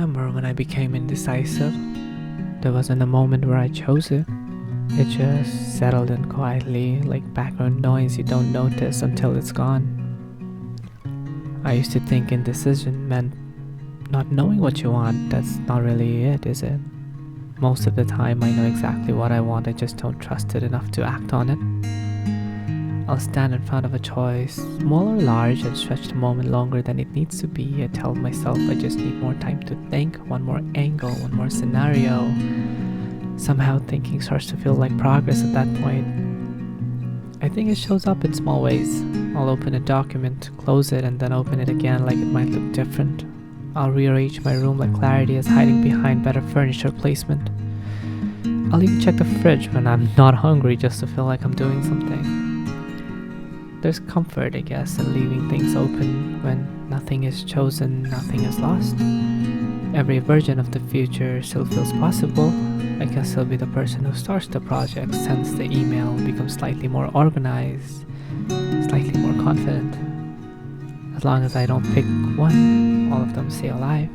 remember when I became indecisive. There wasn't a moment where I chose it. It just settled in quietly, like background noise you don't notice until it's gone. I used to think indecision meant not knowing what you want. That's not really it, is it? Most of the time, I know exactly what I want, I just don't trust it enough to act on it. I'll stand in front of a choice, small or large, and stretch the moment longer than it needs to be. I tell myself I just need more time to think, one more angle, one more scenario. Somehow thinking starts to feel like progress at that point. I think it shows up in small ways. I'll open a document, close it, and then open it again like it might look different. I'll rearrange my room like clarity is hiding behind better furniture placement. I'll even check the fridge when I'm not hungry just to feel like I'm doing something. There's comfort, I guess, in leaving things open. When nothing is chosen, nothing is lost. Every version of the future still feels possible. I can still be the person who starts the project, sends the email, becomes slightly more organized, slightly more confident. As long as I don't pick one, all of them stay alive.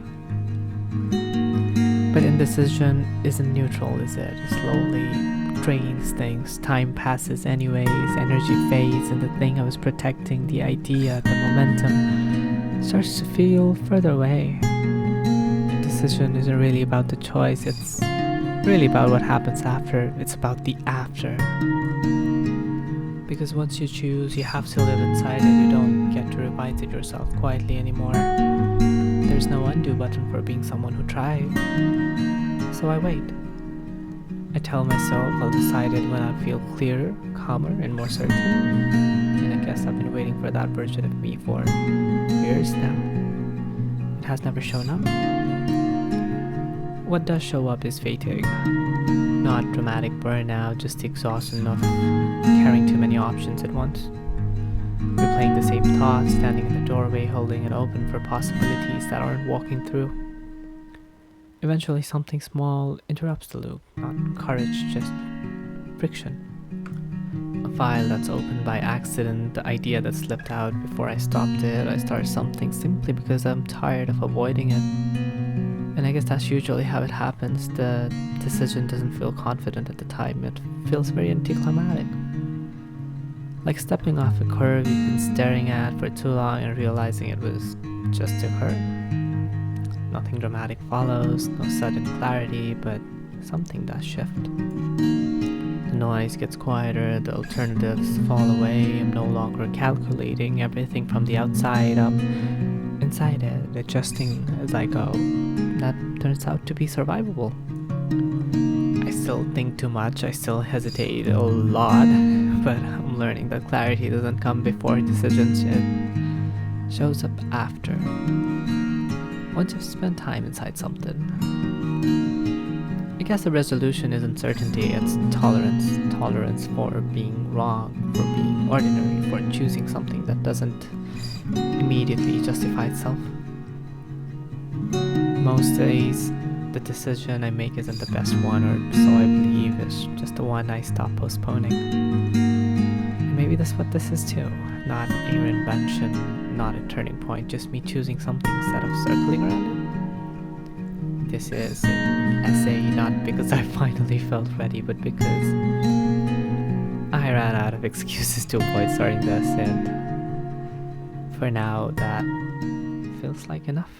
But indecision isn't neutral, is it? It slowly drains things. Time passes anyways, energy fades, and the thing I was protecting, the idea, the momentum, starts to feel further away. Indecision isn't really about the choice, it's really about what happens after. It's about the after. Because once you choose, you have to live inside it. You don't get to revise it yourself quietly anymore. There's no undo button for being someone who tried. So I wait. I tell myself I'll decide it when I feel clearer, calmer, and more certain. And I guess I've been waiting for that version of me for years now. It has never shown up. What does show up is fatigue. Not dramatic burnout, just the exhaustion of carrying too many options at once. Replaying the same thoughts, standing in the doorway, holding it open for possibilities that aren't walking through. Eventually, something small interrupts the loop. Not courage, just friction. A file that's opened by accident, the idea that slipped out before I stopped it. I start something simply because I'm tired of avoiding it. And I guess that's usually how it happens. The decision doesn't feel confident at the time, it feels very anticlimactic. Like stepping off a curve you've been staring at for too long and realizing it was just a curve. Nothing dramatic follows, no sudden clarity, but something does shift. The noise gets quieter, the alternatives fall away. I'm no longer calculating everything from the outside up inside it, adjusting as I go. That turns out to be survivable. I still think too much, I still hesitate a lot, but I'm learning that clarity doesn't come before decisions, it shows up after. Once you've spent time inside something. I guess the resolution isn't certainty, it's tolerance. Tolerance for being wrong, for being ordinary, for choosing something that doesn't immediately justify itself. Most days, the decision I make isn't the best one, or so I believe. It's just the one I stop postponing. And maybe that's what this is too. Not a reinvention, not a turning point, just me choosing something instead of circling around it. This is an essay not because I finally felt ready, but because I ran out of excuses to avoid starting this, and for now that feels like enough.